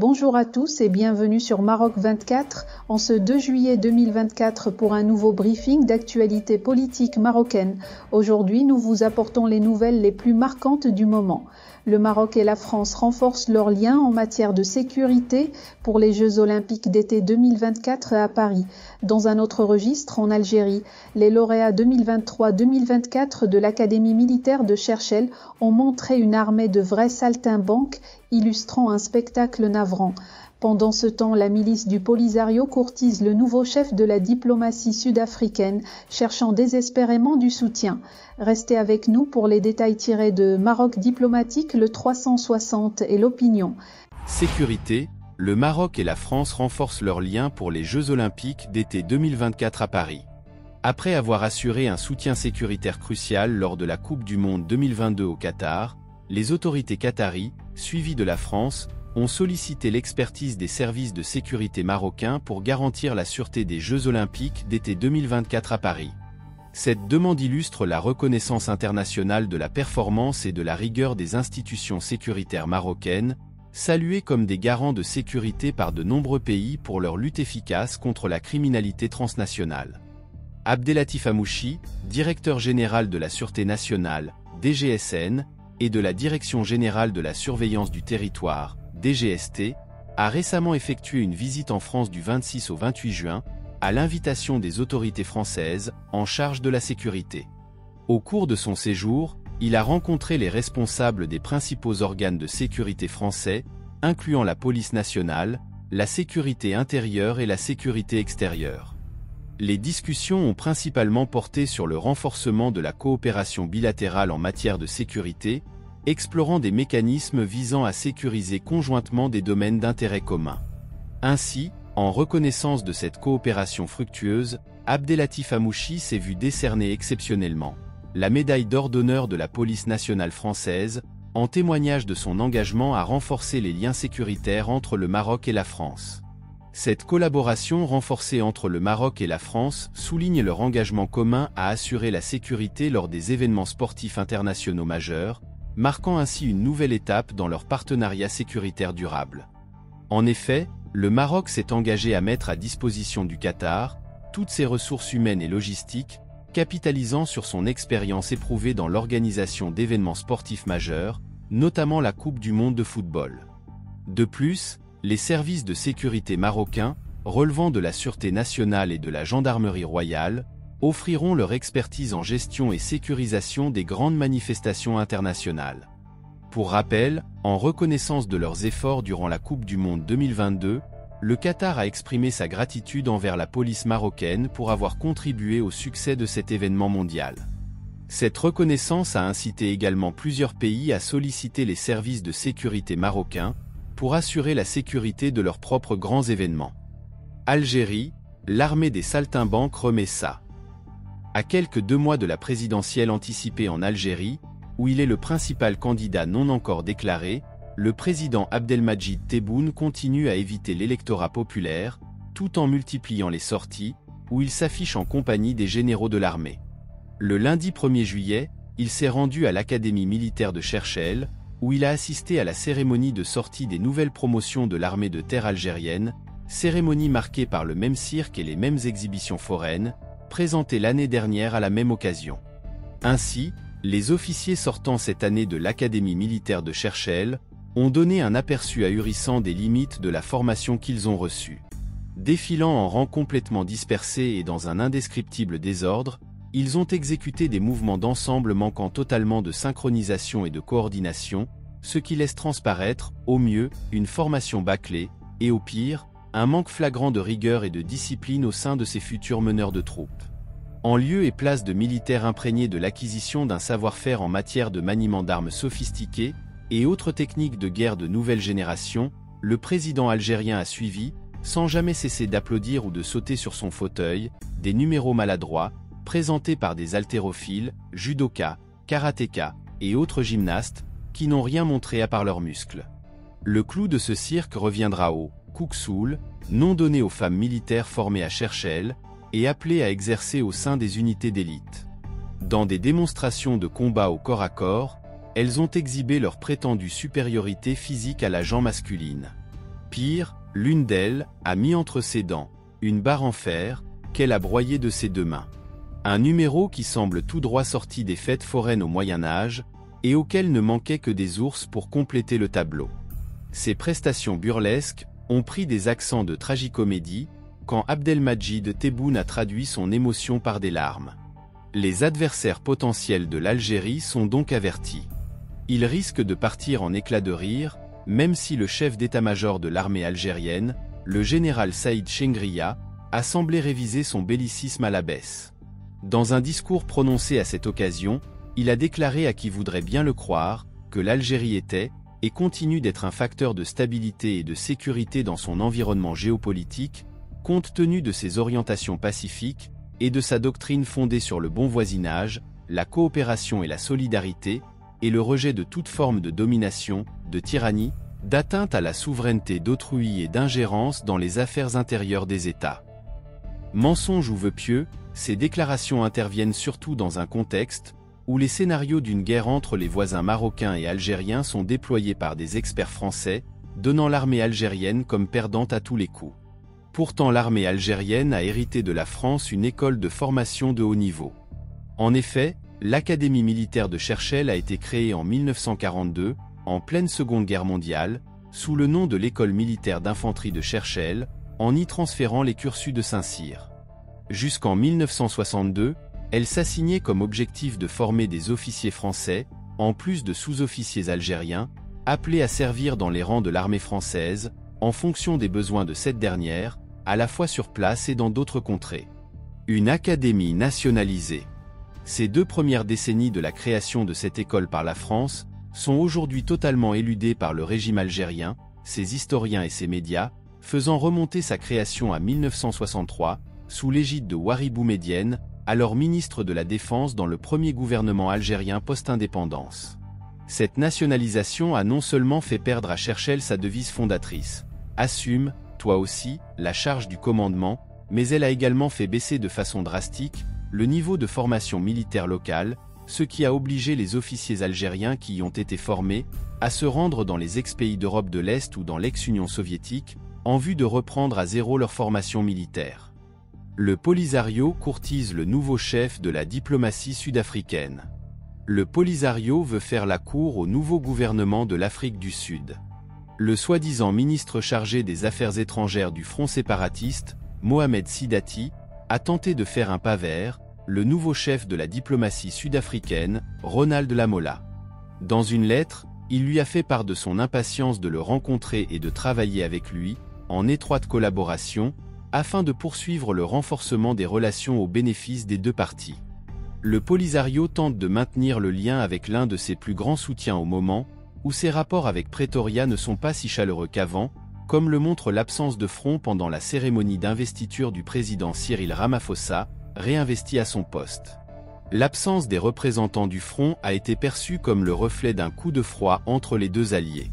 Bonjour à tous et bienvenue sur Maroc 24 en ce 2 juillet 2024 pour un nouveau briefing d'actualité politique marocaine. Aujourd'hui, nous vous apportons les nouvelles les plus marquantes du moment. Le Maroc et la France renforcent leurs liens en matière de sécurité pour les Jeux Olympiques d'été 2024 à Paris. Dans un autre registre, en Algérie, les lauréats 2023-2024 de l'Académie militaire de Cherchell ont montré une armée de vrais saltimbanques, illustrant un spectacle navrant. Pendant ce temps, la milice du Polisario courtise le nouveau chef de la diplomatie sud-africaine, cherchant désespérément du soutien. Restez avec nous pour les détails tirés de Maroc diplomatique, le 360 et l'opinion. Sécurité, le Maroc et la France renforcent leurs liens pour les Jeux Olympiques d'été 2024 à Paris. Après avoir assuré un soutien sécuritaire crucial lors de la Coupe du Monde 2022 au Qatar, les autorités qataries, suivies de la France, ont sollicité l'expertise des services de sécurité marocains pour garantir la sûreté des Jeux Olympiques d'été 2024 à Paris. Cette demande illustre la reconnaissance internationale de la performance et de la rigueur des institutions sécuritaires marocaines, saluées comme des garants de sécurité par de nombreux pays pour leur lutte efficace contre la criminalité transnationale. Abdellatif Hamouchi, directeur général de la Sûreté nationale, DGSN, et de la Direction générale de la surveillance du territoire, DGST, a récemment effectué une visite en France du 26 au 28 juin, à l'invitation des autorités françaises en charge de la sécurité. Au cours de son séjour, il a rencontré les responsables des principaux organes de sécurité français, incluant la police nationale, la sécurité intérieure et la sécurité extérieure. Les discussions ont principalement porté sur le renforcement de la coopération bilatérale en matière de sécurité, explorant des mécanismes visant à sécuriser conjointement des domaines d'intérêt commun. Ainsi, en reconnaissance de cette coopération fructueuse, Abdellatif Hamouchi s'est vu décerner exceptionnellement la médaille d'or d'honneur de la police nationale française, en témoignage de son engagement à renforcer les liens sécuritaires entre le Maroc et la France. Cette collaboration renforcée entre le Maroc et la France souligne leur engagement commun à assurer la sécurité lors des événements sportifs internationaux majeurs, marquant ainsi une nouvelle étape dans leur partenariat sécuritaire durable. En effet, le Maroc s'est engagé à mettre à disposition du Qatar toutes ses ressources humaines et logistiques, capitalisant sur son expérience éprouvée dans l'organisation d'événements sportifs majeurs, notamment la Coupe du Monde de football. De plus, les services de sécurité marocains, relevant de la Sûreté nationale et de la Gendarmerie royale, offriront leur expertise en gestion et sécurisation des grandes manifestations internationales. Pour rappel, en reconnaissance de leurs efforts durant la Coupe du Monde 2022, le Qatar a exprimé sa gratitude envers la police marocaine pour avoir contribué au succès de cet événement mondial. Cette reconnaissance a incité également plusieurs pays à solliciter les services de sécurité marocains pour assurer la sécurité de leurs propres grands événements. Algérie, l'armée des saltimbanques remet ça. À quelques 2 mois de la présidentielle anticipée en Algérie, où il est le principal candidat non encore déclaré, le président Abdelmadjid Tebboune continue à éviter l'électorat populaire, tout en multipliant les sorties, où il s'affiche en compagnie des généraux de l'armée. Le lundi 1er juillet, il s'est rendu à l'Académie militaire de Cherchell, où il a assisté à la cérémonie de sortie des nouvelles promotions de l'armée de terre algérienne, cérémonie marquée par le même cirque et les mêmes exhibitions foraines, présentées l'année dernière à la même occasion. Ainsi, les officiers sortant cette année de l'Académie militaire de Cherchell ont donné un aperçu ahurissant des limites de la formation qu'ils ont reçue. Défilant en rangs complètement dispersés et dans un indescriptible désordre, ils ont exécuté des mouvements d'ensemble manquant totalement de synchronisation et de coordination, ce qui laisse transparaître, au mieux, une formation bâclée, et au pire, un manque flagrant de rigueur et de discipline au sein de ces futurs meneurs de troupes. En lieu et place de militaires imprégnés de l'acquisition d'un savoir-faire en matière de maniement d'armes sophistiquées et autres techniques de guerre de nouvelle génération, le président algérien a suivi, sans jamais cesser d'applaudir ou de sauter sur son fauteuil, des numéros maladroits, présentés par des haltérophiles, judokas, karatékas et autres gymnastes, qui n'ont rien montré à part leurs muscles. Le clou de ce cirque reviendra au Kouksoul, nom donné aux femmes militaires formées à Cherchell, et appelées à exercer au sein des unités d'élite. Dans des démonstrations de combat au corps à corps, elles ont exhibé leur prétendue supériorité physique à la gent masculine. Pire, l'une d'elles a mis entre ses dents une barre en fer qu'elle a broyée de ses deux mains. Un numéro qui semble tout droit sorti des fêtes foraines au Moyen-Âge et auquel ne manquait que des ours pour compléter le tableau. Ces prestations burlesques ont pris des accents de tragicomédie quand Abdelmajid Tebboune a traduit son émotion par des larmes. Les adversaires potentiels de l'Algérie sont donc avertis. Ils risquent de partir en éclats de rire, même si le chef d'état-major de l'armée algérienne, le général Saïd Chengria, a semblé réviser son bellicisme à la baisse. Dans un discours prononcé à cette occasion, il a déclaré à qui voudrait bien le croire, que l'Algérie était, et continue d'être un facteur de stabilité et de sécurité dans son environnement géopolitique, compte tenu de ses orientations pacifiques, et de sa doctrine fondée sur le bon voisinage, la coopération et la solidarité, et le rejet de toute forme de domination, de tyrannie, d'atteinte à la souveraineté d'autrui et d'ingérence dans les affaires intérieures des États. Mensonge ou vœu pieux, ces déclarations interviennent surtout dans un contexte où les scénarios d'une guerre entre les voisins marocains et algériens sont déployés par des experts français, donnant l'armée algérienne comme perdante à tous les coups. Pourtant, l'armée algérienne a hérité de la France une école de formation de haut niveau. En effet, l'Académie militaire de Cherchell a été créée en 1942, en pleine Seconde Guerre mondiale, sous le nom de l'École militaire d'infanterie de Cherchell, en y transférant les cursus de Saint-Cyr. Jusqu'en 1962, elle s'assignait comme objectif de former des officiers français, en plus de sous-officiers algériens, appelés à servir dans les rangs de l'armée française, en fonction des besoins de cette dernière, à la fois sur place et dans d'autres contrées. Une académie nationalisée. Ces 2 premières décennies de la création de cette école par la France sont aujourd'hui totalement éludées par le régime algérien, ses historiens et ses médias, faisant remonter sa création à 1963, sous l'égide de Houari Boumedienne, alors ministre de la Défense dans le premier gouvernement algérien post-indépendance. Cette nationalisation a non seulement fait perdre à Cherchell sa devise fondatrice « Assume, toi aussi, la charge du commandement », mais elle a également fait baisser de façon drastique le niveau de formation militaire locale, ce qui a obligé les officiers algériens qui y ont été formés à se rendre dans les ex-pays d'Europe de l'Est ou dans l'ex-Union soviétique, en vue de reprendre à zéro leur formation militaire. Le Polisario courtise le nouveau chef de la diplomatie sud-africaine. Le Polisario veut faire la cour au nouveau gouvernement de l'Afrique du Sud. Le soi-disant ministre chargé des Affaires étrangères du Front séparatiste, Mohamed Sidati, a tenté de faire un pas vers le nouveau chef de la diplomatie sud-africaine, Ronald Lamola. Dans une lettre, il lui a fait part de son impatience de le rencontrer et de travailler avec lui, en étroite collaboration, afin de poursuivre le renforcement des relations au bénéfice des 2 parties. Le Polisario tente de maintenir le lien avec l'un de ses plus grands soutiens au moment où ses rapports avec Pretoria ne sont pas si chaleureux qu'avant, comme le montre l'absence de front pendant la cérémonie d'investiture du président Cyril Ramaphosa, réinvesti à son poste. L'absence des représentants du front a été perçue comme le reflet d'un coup de froid entre les 2 alliés.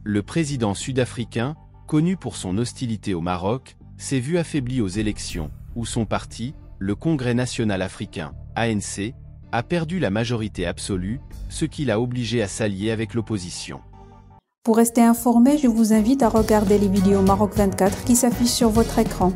Le président sud-africain, connu pour son hostilité au Maroc, s'est vu affaibli aux élections, où son parti, le Congrès national africain, ANC, a perdu la majorité absolue, ce qui l'a obligé à s'allier avec l'opposition. Pour rester informé, je vous invite à regarder les vidéos Maroc 24 qui s'affichent sur votre écran.